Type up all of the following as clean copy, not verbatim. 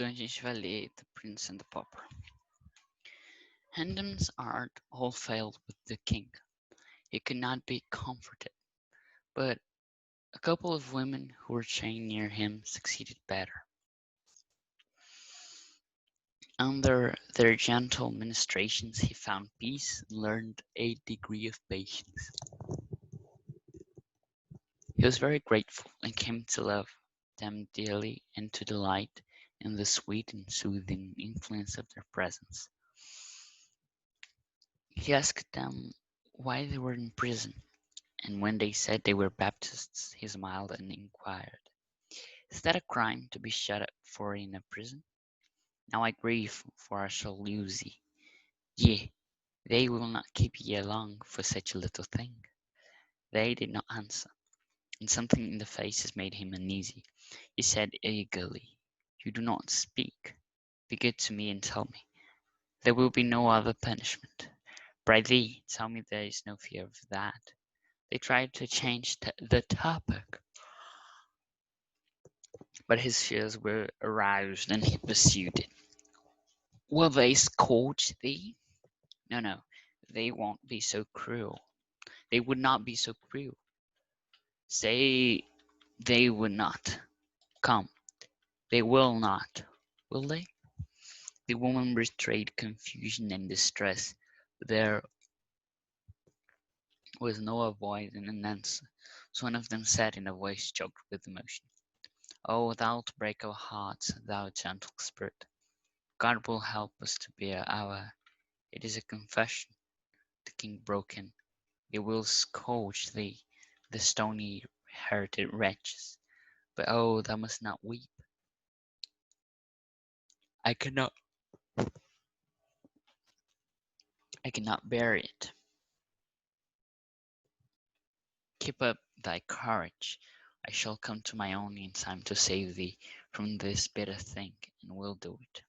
Então a gente vai ler The Prince and the Pauper. Handham's art all failed with the king. He could not be comforted, but a couple of women who were chained near him succeeded better. Under their gentle ministrations he found peace and learned a degree of patience. He was very grateful and came to love them dearly and to delight in the sweet and soothing influence of their presence. He asked them why they were in prison, and when they said they were Baptists, he smiled and inquired, "Is that a crime to be shut up for in a prison? Now I grieve, for I shall lose ye. Yea, they will not keep ye long for such a little thing." They did not answer, and something in the faces made him uneasy. He said eagerly, "You do not speak. Be good to me and tell me. There will be no other punishment. Prithee, tell me there is no fear of that." They tried to change the topic, but his fears were aroused and he pursued it. "Will they scourge thee?" "No, no, they won't be so cruel. They would not be so cruel." "Say they would not. Come, they will not, will they?" The woman betrayed confusion and distress. There was no avoiding an answer, so one of them said in a voice choked with emotion, "Oh, thou'lt break our hearts, thou gentle spirit. God will help us to bear our—" "It is a confession," the king broke in. "They will scourge thee, the stony-hearted wretches. But oh, thou must not weep. I cannot, I cannot bear it. Keep up thy courage. I shall come to my own in time to save thee from this bitter thing, and will do it."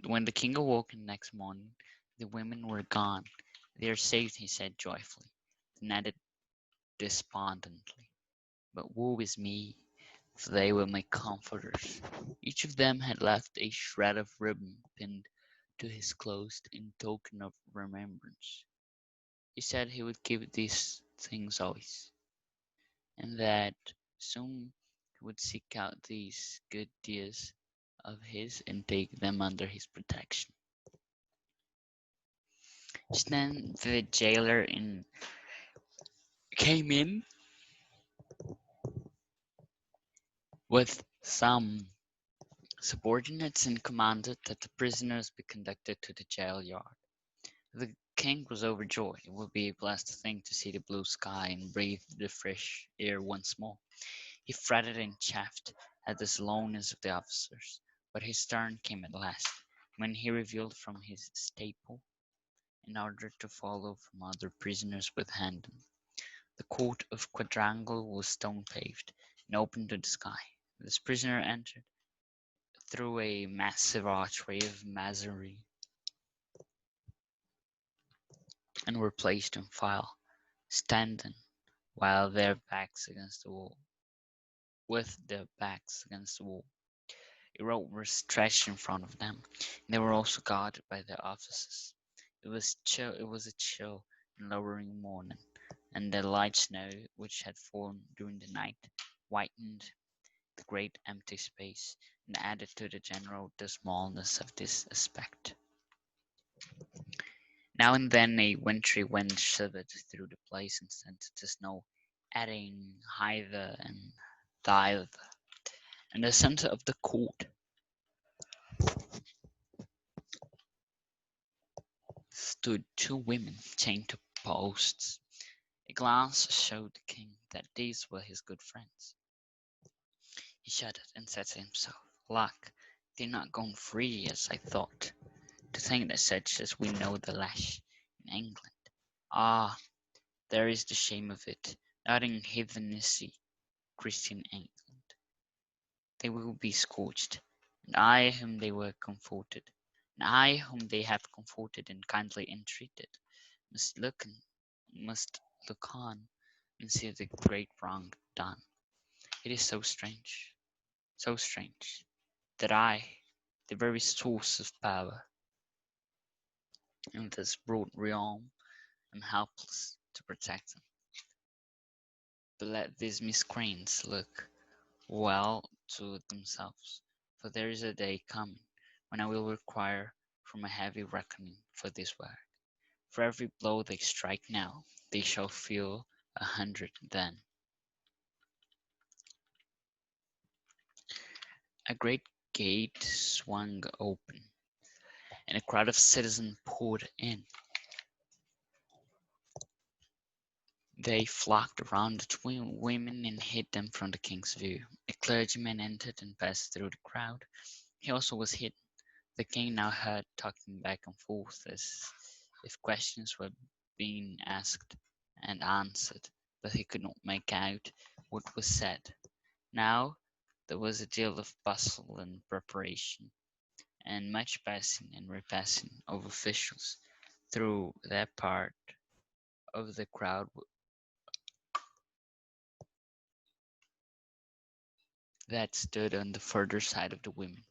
When the king awoke next morning, the women were gone. "They are saved," he said joyfully, then added despondently, "But woe is me, for they were my comforters." Each of them had left a shred of ribbon pinned to his clothes in token of remembrance. He said he would keep these things always, and that soon he would seek out these good deeds of his and take them under his protection. Just then the jailer came in with some subordinates and commanded that the prisoners be conducted to the jail yard. The king was overjoyed. It would be a blessed thing to see the blue sky and breathe the fresh air once more. He fretted and chafed at the slowness of the officers, but his turn came at last, when he revealed from his staple, in order to follow from other prisoners with Handel. The court of quadrangle was stone paved, and open to the sky. This prisoner entered through a massive archway of masonry, and were placed in file, standing while their backs against the wall, with their backs against the wall. A rope was stretched in front of them, and they were also guarded by their officers. It was a chill and lowering morning, and the light snow which had fallen during the night whitened the great empty space and added to the general dismalness of this aspect. Now and then a wintry wind shivered through the place and sent the snow adding hither and thither. In the centre of the court stood two women chained to posts. A glance showed the king that these were his good friends. He shuddered and said to himself, "Alack, they're not gone free as I thought. To think that such as we know the lash in England. Ah, there is the shame of it, not in heathenisy, Christian England. They will be scourged, and I whom they were comforted, and I whom they have comforted and kindly entreated, must look on and see the great wrong done. It is so strange, that I, the very source of power in this broad realm, am helpless to protect them. But let these miscreants look well to themselves, for there is a day coming when I will require from a heavy reckoning for this work. For every blow they strike now, they shall feel 100 then. A great gate swung open, and a crowd of citizens poured in. They flocked around the twin women and hid them from the king's view. A clergyman entered and passed through the crowd. He also was hidden. The king now heard talking back and forth as if questions were being asked and answered, but he could not make out what was said. Now there was a deal of bustle and preparation, and much passing and repassing of officials through that part of the crowd that stood on the further side of the women.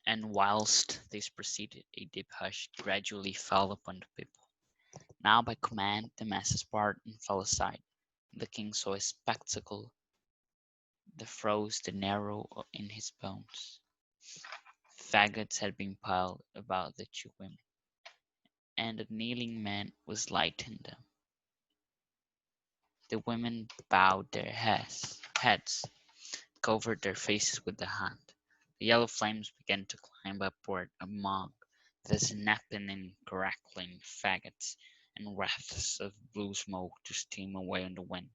And whilst this proceeded, a deep hush gradually fell upon the people. Now by command the masses parted and fell aside. The king saw a spectacle that froze the marrow in his bones. Faggots had been piled about the two women, and a kneeling man was lighting them. The women bowed their heads, covered their faces with their hand. The yellow flames began to climb upward among the snapping and crackling faggots, and wreaths of blue smoke to steam away on the wind.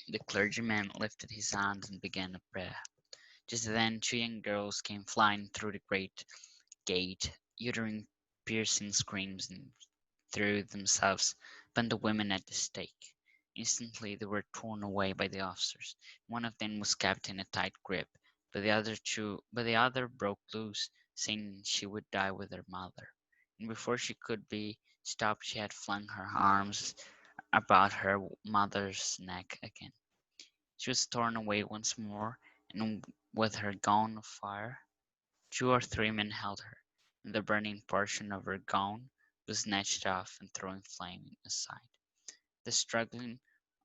The clergyman lifted his hands and began a prayer. Just then two young girls came flying through the great gate, uttering piercing screams, and threw themselves upon the women at the stake. Instantly they were torn away by the officers. One of them was kept in a tight grip, but the other broke loose, saying she would die with her mother. And before she could be stopped, she had flung her arms about her mother's neck again. She was torn away once more, and with her gown of fire, two or three men held her, and the burning portion of her gown was snatched off and thrown flaming aside. The struggling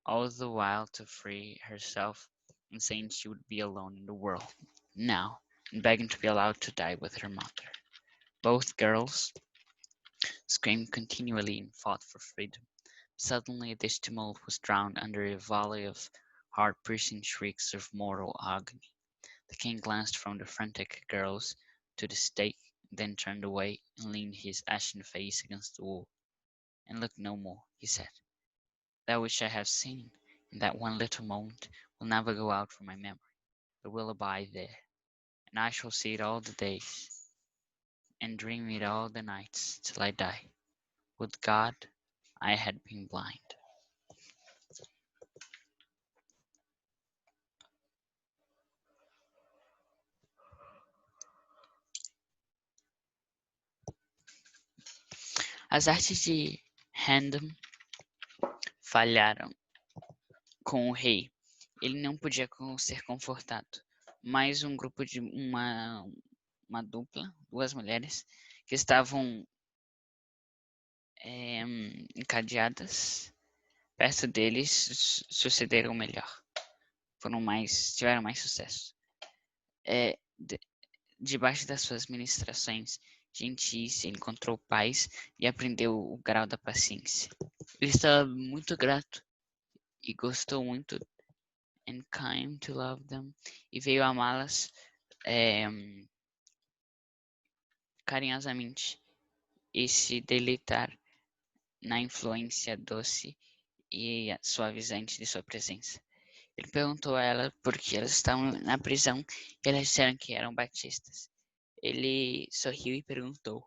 all the while to free herself, and saying she would be alone in the world now, and begging to be allowed to die with her mother. Both girls screamed continually and fought for freedom. Suddenly this tumult was drowned under a volley of heart-piercing shrieks of mortal agony. The king glanced from the frantic girls to the stake, then turned away and leaned his ashen face against the wall. And look no more, he said. That which I have seen in that one little moment will never go out from my memory, but will abide there, and I shall see it all the days, and dream it all the nights till I die. Would God I had been blind. As artes de Random falharam com o rei. Ele não podia ser confortado. Mas um grupo de uma dupla, duas mulheres, que estavam encadeadas perto deles, sucederam melhor. Tiveram mais sucesso. Debaixo das suas ministrações gentis, ele encontrou paz e aprendeu o grau da paciência. Ele estava muito grato e gostou muito, and came to love them, e veio amá-las carinhosamente e se deleitar na influência doce e suavizante de sua presença. Ele perguntou a ela por que elas estavam na prisão e elas disseram que eram batistas. Ele sorriu e perguntou: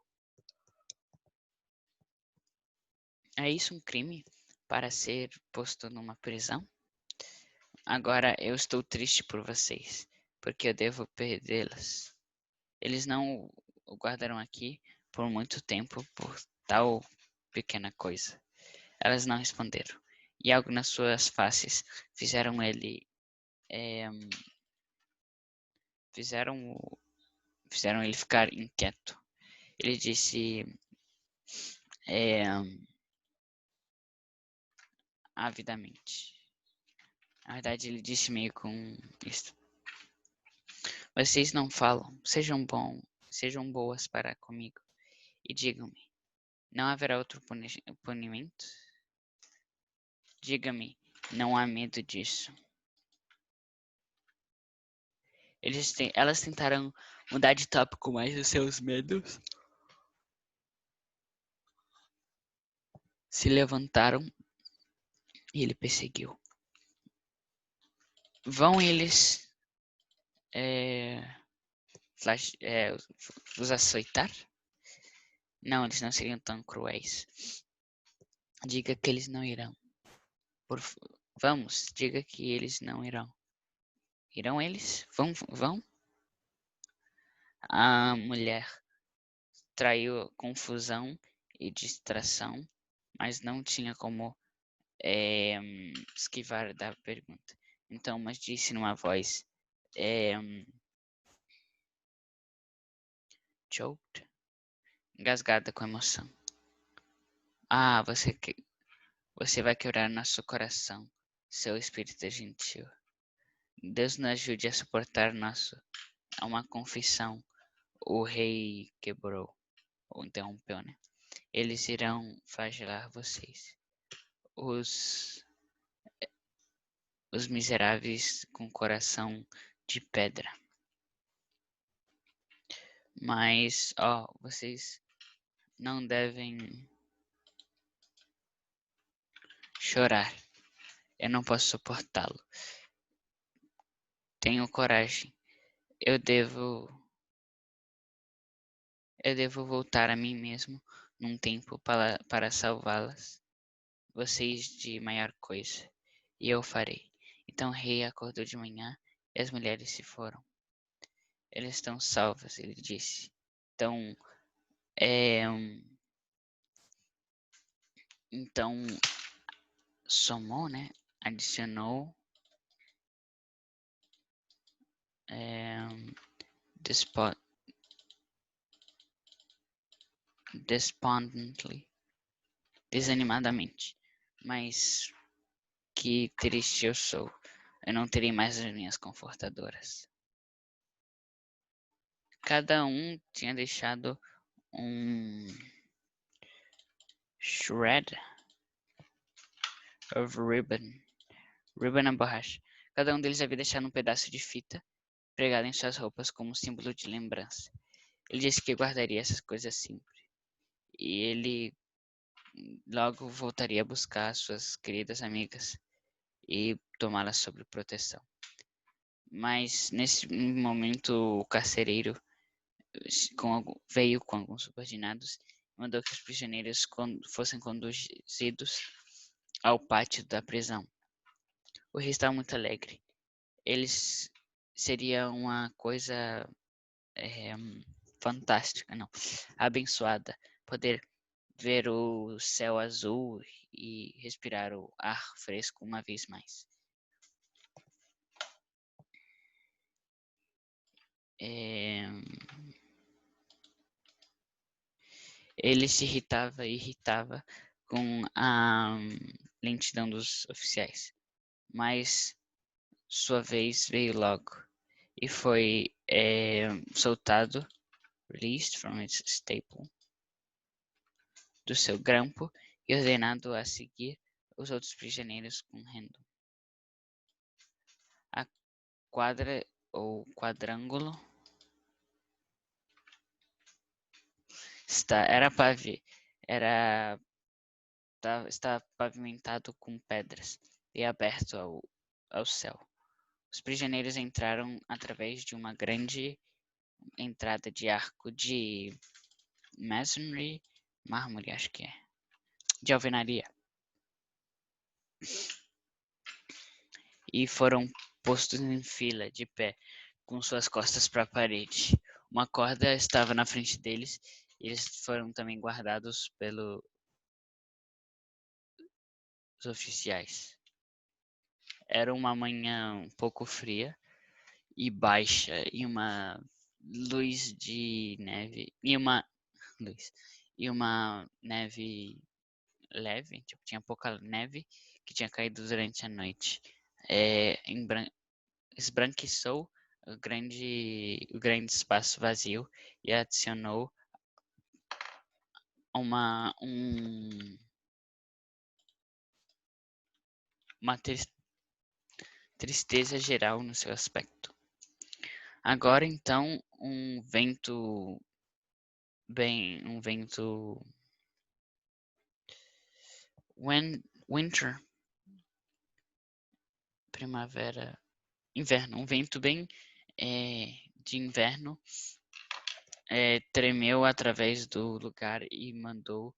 é isso um crime para ser posto numa prisão? Agora eu estou triste por vocês, porque eu devo perdê-las. Eles não o guardaram aqui por muito tempo por tal pequena coisa. Elas não responderam, e algo nas suas faces fizeram ele fizeram ele ficar inquieto. Ele disse avidamente. Na verdade, ele disse meio com isso. Vocês não falam, sejam boas para comigo e digam-me, não haverá outro punimento? Diga-me, não há medo disso. Elas tentaram mudar de tópico, mas os seus medos se levantaram e ele perseguiu. Vão eles os açoitar? Não, eles não seriam tão cruéis. Diga que eles não irão. Vamos, diga que eles não irão. Irão eles? Vão? A mulher traiu confusão e distração, mas não tinha como esquivar da pergunta. Então, mas disse numa voz choked, engasgada com emoção. Ah, você vai quebrar nosso coração, seu espírito gentil. Deus nos ajude a suportar uma confissão. O rei quebrou, ou interrompeu, né? Eles irão flagelar vocês. Os miseráveis com coração de pedra. Mas, vocês não devem chorar. Eu não posso suportá-lo. Tenho coragem. Eu devo voltar a mim mesmo num tempo para salvá-las. Vocês de maior coisa. E eu farei. Então o rei acordou de manhã e as mulheres se foram. Elas estão salvas, ele disse. Então, somou, né? Adicionou despondently, desanimadamente. Mas que triste eu sou. Eu não terei mais as minhas confortadoras. Cada um tinha deixado um shred of ribbon na borracha. Cada um deles havia deixado um pedaço de fita pregado em suas roupas como símbolo de lembrança. Ele disse que guardaria essas coisas sempre. E ele logo voltaria a buscar suas queridas amigas e tomá-las sob proteção. Mas nesse momento o carcereiro veio com alguns subordinados e mandou que os prisioneiros fossem conduzidos ao pátio da prisão. O rei estava muito alegre. Eles seria uma coisa fantástica, não, abençoada, poder ver o céu azul e respirar o ar fresco uma vez mais. Ele se irritava com a lentidão dos oficiais, mas sua vez veio logo e foi soltado, released from its staple, do seu grampo e ordenado a seguir os outros prisioneiros com rendo. A quadra ou quadrângulo está pavimentado com pedras e aberto ao céu. Os prisioneiros entraram através de uma grande entrada de arco de mármore, acho que é, de alvenaria, e foram postos em fila, de pé, com suas costas para a parede. Uma corda estava na frente deles e eles foram também guardados pelos oficiais. Era uma manhã um pouco fria e baixa, e uma luz de neve, e uma neve leve, tipo, tinha pouca neve que tinha caído durante a noite. Esbranquiçou o grande espaço vazio e adicionou uma, um, uma tristeza geral no seu aspecto. Agora então um vento winter, primavera, inverno, um vento bem de inverno tremeu através do lugar e mandou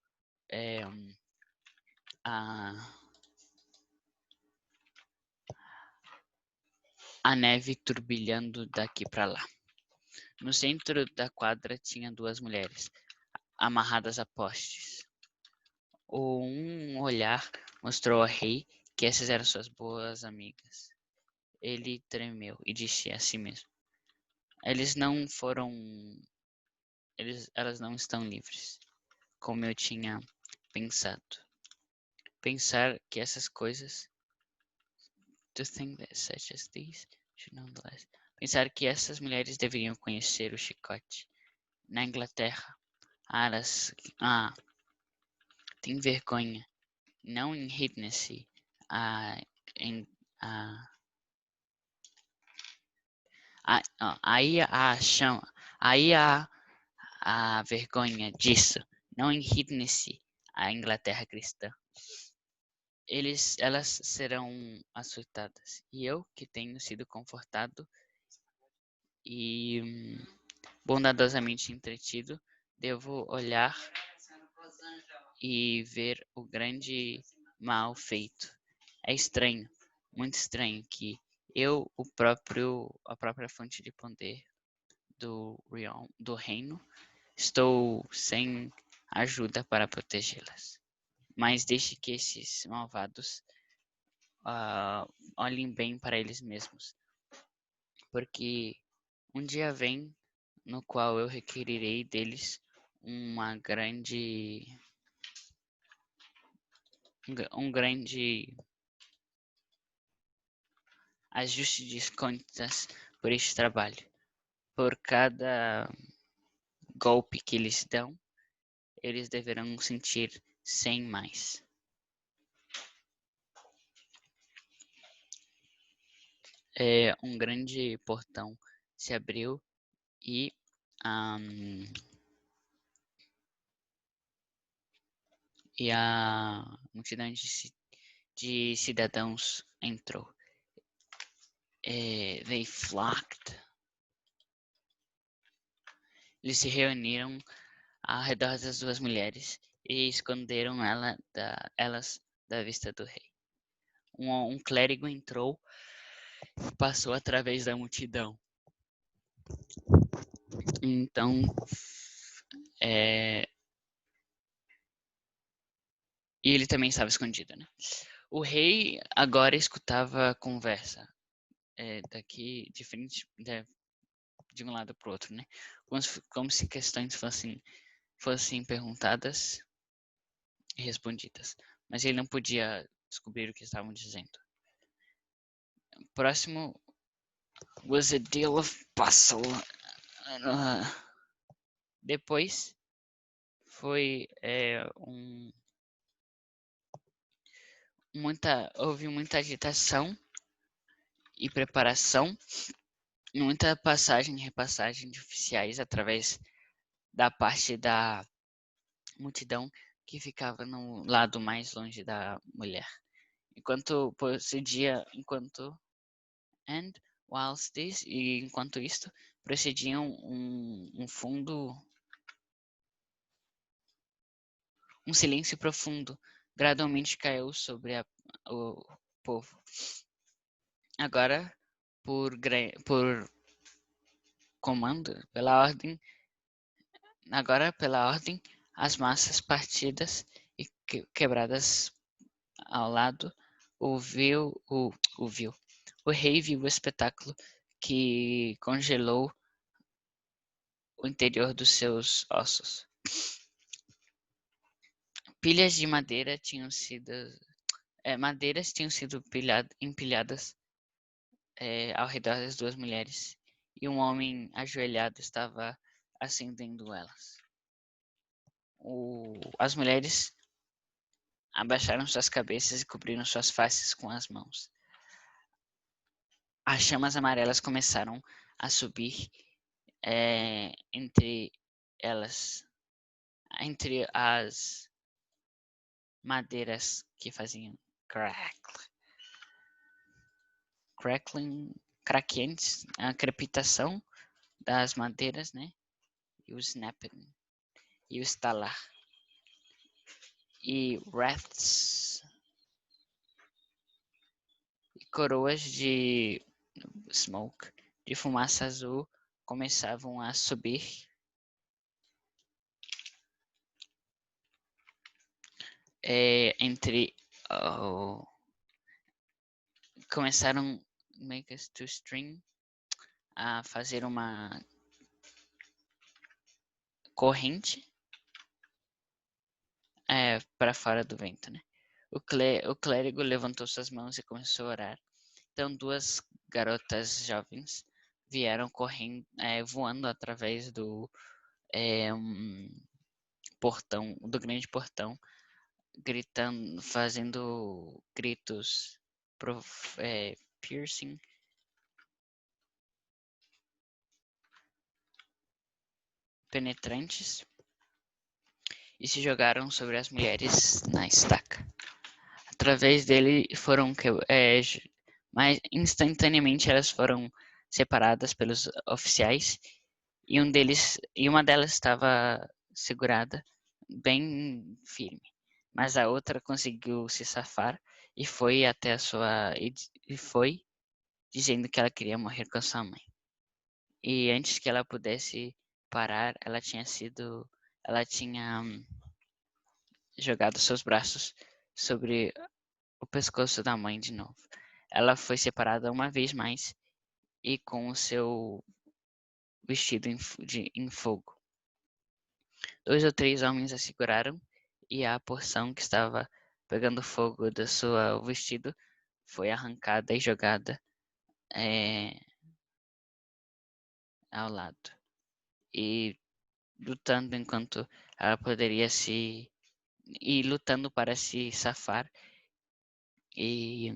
a, a neve turbilhando daqui para lá. No centro da quadra tinha duas mulheres, amarradas a postes. Um olhar mostrou ao rei que essas eram suas boas amigas. Ele tremeu e disse a si mesmo: elas não estão livres, como eu tinha pensado. Pensar que essas coisas, to think that such as these should nonetheless. Pensar que essas mulheres deveriam conhecer o chicote. Na Inglaterra, tem vergonha. Não enride-se a, em, a, aí há a vergonha disso. Não enride-se a Inglaterra cristã. Elas serão açoitadas. E eu, que tenho sido confortado e bondadosamente entretido, devo olhar e ver o grande mal feito. É estranho, muito estranho que a própria fonte de poder do reino, estou sem ajuda para protegê-las. Mas deixe que esses malvados olhem bem para eles mesmos, porque um dia vem no qual eu requerirei deles uma grande um grande ajuste de contas por este trabalho. Por cada golpe que eles dão, eles deverão sentir 100 mais. Um grande portão se abriu e a multidão de cidadãos entrou. They flocked. Eles se reuniram ao redor das duas mulheres e esconderam elas da vista do rei. Um clérigo entrou e passou através da multidão. Então, e ele também estava escondido, né? O rei agora escutava a conversa daqui de frente, de um lado para o outro, né? Como se questões fossem perguntadas e respondidas. Mas ele não podia descobrir o que estavam dizendo. O próximo was a deal of bustle. Depois foi houve muita agitação e preparação, muita passagem e repassagem de oficiais através da parte da multidão que ficava no lado mais longe da mulher. Enquanto isto, procediam um silêncio profundo gradualmente caiu sobre o povo. Agora, por comando, pela ordem, as massas partidas e quebradas ao lado O rei viu o espetáculo que congelou o interior dos seus ossos. Pilhas de madeira tinham sido madeiras tinham sido empilhadas ao redor das duas mulheres, e um homem ajoelhado estava acendendo elas. As mulheres abaixaram suas cabeças e cobriram suas faces com as mãos. As chamas amarelas começaram a subir entre elas, entre as madeiras que faziam crackling, craqueantes, a crepitação das madeiras, né? E o snapping, e o estalar. E wreaths e coroas de smoke, de fumaça azul, começavam a subir começaram make us to string, a fazer uma corrente para fora do vento, né? O clérigo levantou suas mãos e começou a orar. Então duas garotas jovens vieram correndo, voando através do portão, do grande portão, gritando, fazendo gritos piercing, penetrantes, e se jogaram sobre as mulheres na estaca. Através dele mas instantaneamente elas foram separadas pelos oficiais e uma delas estava segurada bem firme, mas a outra conseguiu se safar e foi até e foi dizendo que ela queria morrer com sua mãe. E antes que ela pudesse parar, ela tinha jogado seus braços sobre o pescoço da mãe de novo. Ela foi separada uma vez mais e com o seu vestido em fogo. 2 ou 3 homens a seguraram e a porção que estava pegando fogo do seu vestido foi arrancada e jogada ao lado. E lutando enquanto ela poderia lutando para se safar e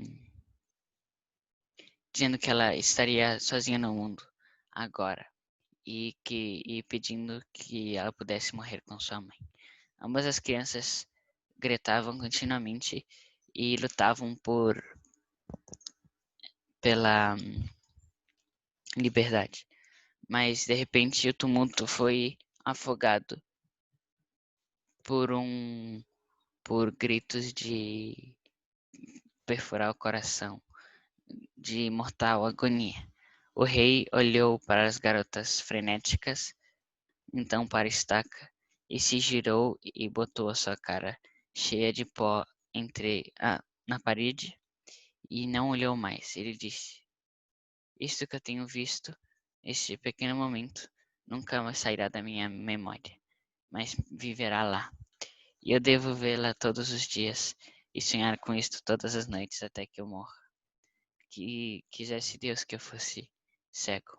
dizendo que ela estaria sozinha no mundo agora e pedindo que ela pudesse morrer com sua mãe. Ambas as crianças gritavam continuamente e lutavam pela liberdade, mas de repente o tumulto foi afogado por gritos de perfurar o coração, de mortal agonia. O rei olhou para as garotas frenéticas, então para a estaca, e se girou e botou a sua cara cheia de pó na parede e não olhou mais. Ele disse: "Isto que eu tenho visto, este pequeno momento, nunca mais sairá da minha memória, mas viverá lá. E eu devo vê-la todos os dias e sonhar com isto todas as noites até que eu morra. Que quisesse Deus que eu fosse cego."